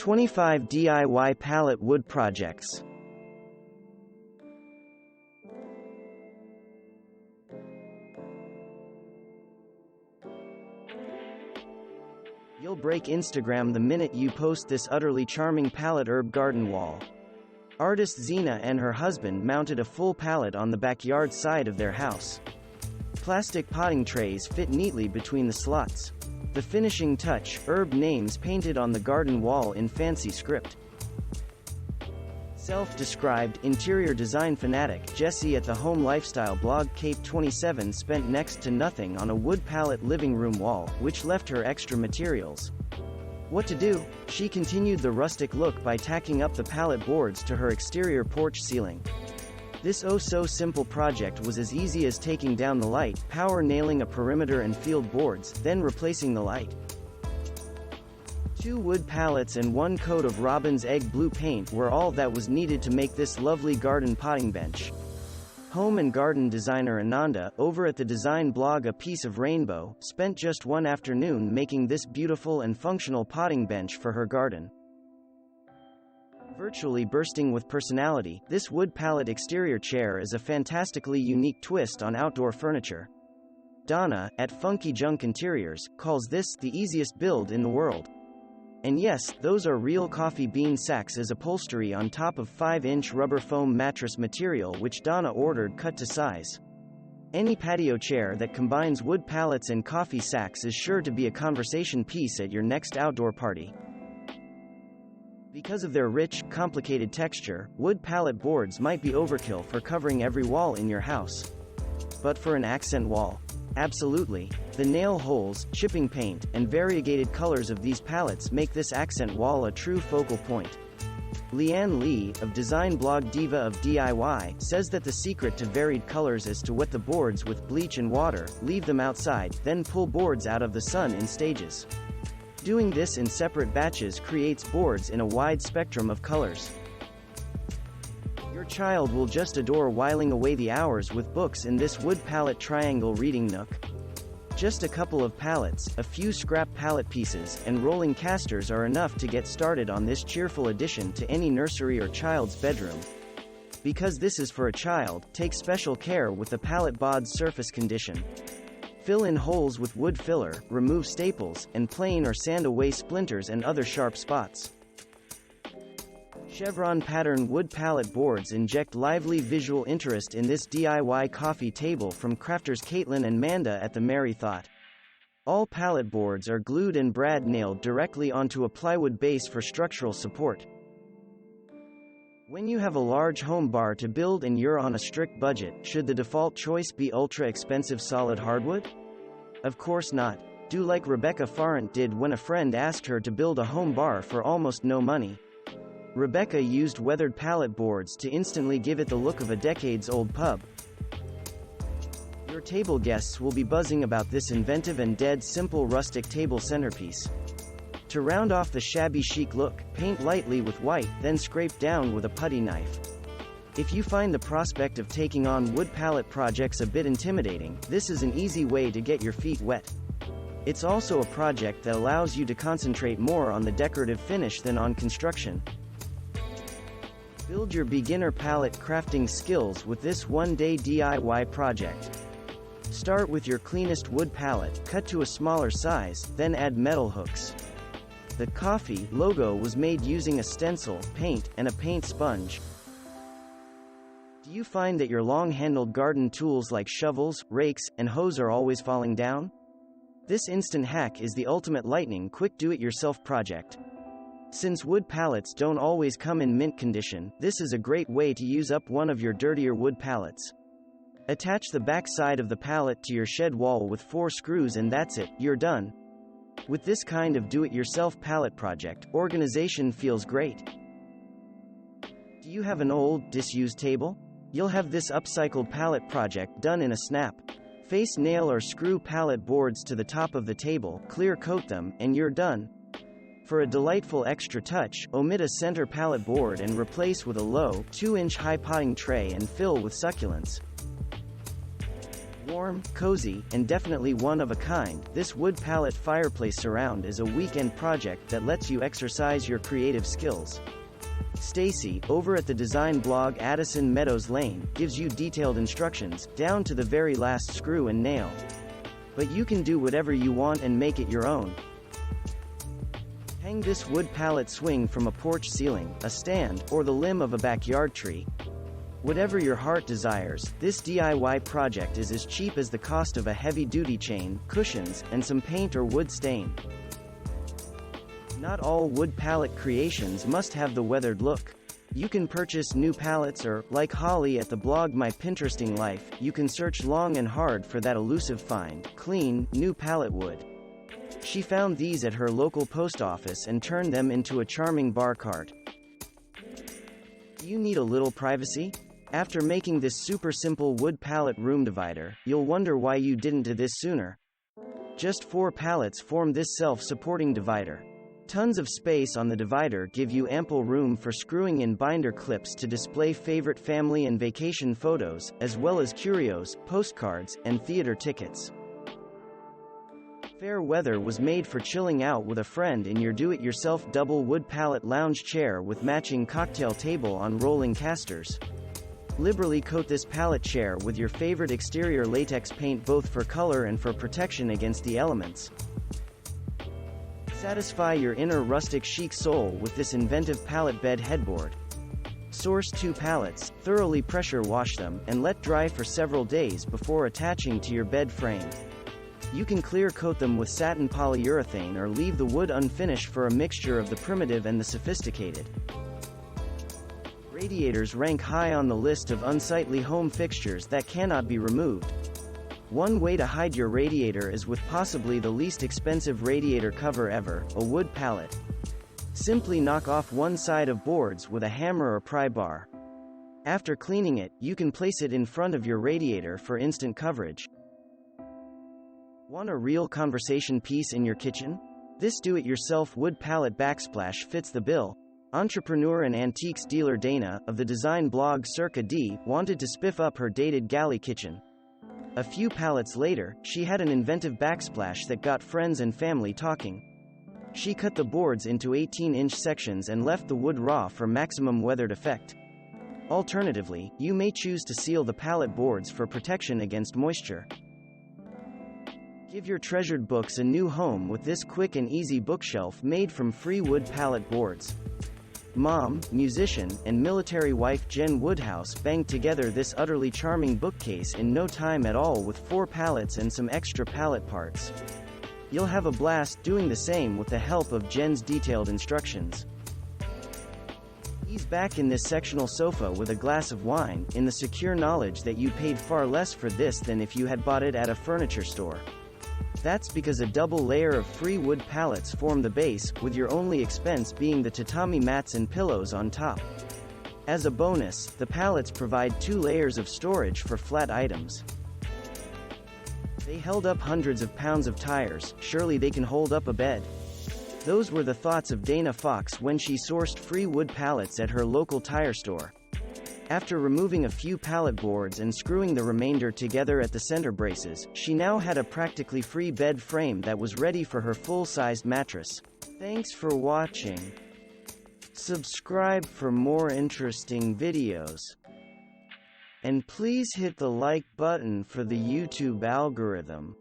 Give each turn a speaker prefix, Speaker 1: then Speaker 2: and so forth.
Speaker 1: 25 DIY pallet wood projects. You'll break Instagram the minute you post this utterly charming pallet herb garden wall. Artist Zena and her husband mounted a full pallet on the backyard side of their house. Plastic potting trays fit neatly between the slots. The finishing touch, herb names painted on the garden wall in fancy script. Self-described interior design fanatic Jessie at the home lifestyle blog Cape 27 spent next to nothing on a wood pallet living room wall, which left her extra materials. What to do? She continued the rustic look by tacking up the pallet boards to her exterior porch ceiling. This oh-so-simple project was as easy as taking down the light, power nailing a perimeter and field boards, then replacing the light. 2 wood pallets and 1 coat of robin's egg blue paint were all that was needed to make this lovely garden potting bench. Home and garden designer Ananda, over at the design blog A Piece of Rainbow, spent just one afternoon making this beautiful and functional potting bench for her garden. Virtually bursting with personality, this wood pallet exterior chair is a fantastically unique twist on outdoor furniture. Donna, at Funky Junk Interiors, calls this the easiest build in the world. And yes, those are real coffee bean sacks as upholstery on top of 5-inch rubber foam mattress material which Donna ordered cut to size. Any patio chair that combines wood pallets and coffee sacks is sure to be a conversation piece at your next outdoor party. Because of their rich, complicated texture, wood pallet boards might be overkill for covering every wall in your house. But for an accent wall, absolutely. The nail holes, chipping paint, and variegated colors of these pallets make this accent wall a true focal point. Leanne Lee, of design blog Diva of DIY, says that the secret to varied colors is to wet the boards with bleach and water, leave them outside, then pull boards out of the sun in stages. Doing this in separate batches creates boards in a wide spectrum of colors. Your child will just adore whiling away the hours with books in this wood pallet triangle reading nook. Just a couple of pallets, a few scrap pallet pieces, and rolling casters are enough to get started on this cheerful addition to any nursery or child's bedroom. Because this is for a child, take special care with the pallet bod's surface condition. Fill in holes with wood filler, remove staples, and plane or sand away splinters and other sharp spots. Chevron pattern wood pallet boards inject lively visual interest in this DIY coffee table from crafters Caitlin and Manda at the Merry Thought. All pallet boards are glued and brad nailed directly onto a plywood base for structural support. When you have a large home bar to build and you're on a strict budget, should the default choice be ultra-expensive solid hardwood? Of course not. Do like Rebecca Farrant did when a friend asked her to build a home bar for almost no money. Rebecca used weathered pallet boards to instantly give it the look of a decades-old pub. Your table guests will be buzzing about this inventive and dead simple rustic table centerpiece. To round off the shabby chic look, paint lightly with white, then scrape down with a putty knife. If you find the prospect of taking on wood pallet projects a bit intimidating, this is an easy way to get your feet wet. It's also a project that allows you to concentrate more on the decorative finish than on construction. Build your beginner pallet crafting skills with this one-day DIY project. Start with your cleanest wood pallet, cut to a smaller size, then add metal hooks. The coffee logo was made using a stencil, paint, and a paint sponge. Do you find that your long-handled garden tools like shovels, rakes, and hoes are always falling down? This instant hack is the ultimate lightning-quick do-it-yourself project. Since wood pallets don't always come in mint condition, this is a great way to use up one of your dirtier wood pallets. Attach the back side of the pallet to your shed wall with 4 screws and that's it, you're done. With this kind of do-it-yourself pallet project, organization feels great. Do you have an old, disused table? You'll have this upcycled pallet project done in a snap. Face nail or screw pallet boards to the top of the table, clear coat them, and you're done. For a delightful extra touch, omit a center pallet board and replace with a low, 2-inch high potting tray and fill with succulents. Warm, cozy, and definitely one of a kind, this wood pallet fireplace surround is a weekend project that lets you exercise your creative skills. Stacy, over at the design blog Addison Meadows Lane, gives you detailed instructions, down to the very last screw and nail. But you can do whatever you want and make it your own. Hang this wood pallet swing from a porch ceiling, a stand, or the limb of a backyard tree. Whatever your heart desires, this DIY project is as cheap as the cost of a heavy-duty chain, cushions, and some paint or wood stain. Not all wood pallet creations must have the weathered look. You can purchase new pallets or, like Holly at the blog My Pinteresting Life, you can search long and hard for that elusive find, clean, new pallet wood. She found these at her local post office and turned them into a charming bar cart. Do you need a little privacy? After making this super simple wood pallet room divider, you'll wonder why you didn't do this sooner. Just 4 pallets form this self-supporting divider. Tons of space on the divider give you ample room for screwing in binder clips to display favorite family and vacation photos, as well as curios, postcards, and theater tickets. Fair weather was made for chilling out with a friend in your do-it-yourself double wood pallet lounge chair with matching cocktail table on rolling casters. Liberally coat this pallet chair with your favorite exterior latex paint both for color and for protection against the elements. Satisfy your inner rustic chic soul with this inventive pallet bed headboard. Source 2 pallets, thoroughly pressure wash them, and let dry for several days before attaching to your bed frame. You can clear coat them with satin polyurethane or leave the wood unfinished for a mixture of the primitive and the sophisticated. Radiators rank high on the list of unsightly home fixtures that cannot be removed. One way to hide your radiator is with possibly the least expensive radiator cover ever, a wood pallet. Simply knock off one side of boards with a hammer or pry bar. After cleaning it, you can place it in front of your radiator for instant coverage. Want a real conversation piece in your kitchen? This do-it-yourself wood pallet backsplash fits the bill. Entrepreneur and antiques dealer Dana, of the design blog Circa D, wanted to spiff up her dated galley kitchen. A few pallets later, she had an inventive backsplash that got friends and family talking. She cut the boards into 18-inch sections and left the wood raw for maximum weathered effect. Alternatively, you may choose to seal the pallet boards for protection against moisture. Give your treasured books a new home with this quick and easy bookshelf made from free wood pallet boards. Mom, musician, and military wife Jen Woodhouse banged together this utterly charming bookcase in no time at all with 4 pallets and some extra pallet parts. You'll have a blast doing the same with the help of Jen's detailed instructions. Ease back in this sectional sofa with a glass of wine, in the secure knowledge that you paid far less for this than if you had bought it at a furniture store. That's because a double layer of free wood pallets form the base, with your only expense being the tatami mats and pillows on top. As a bonus, the pallets provide 2 layers of storage for flat items. They held up hundreds of pounds of tires, surely they can hold up a bed. Those were the thoughts of Dana Fox when she sourced free wood pallets at her local tire store. After removing a few pallet boards and screwing the remainder together at the center braces, she now had a practically free bed frame that was ready for her full-sized mattress. Thanks for watching. Subscribe for more interesting videos. And please hit the like button for the YouTube algorithm.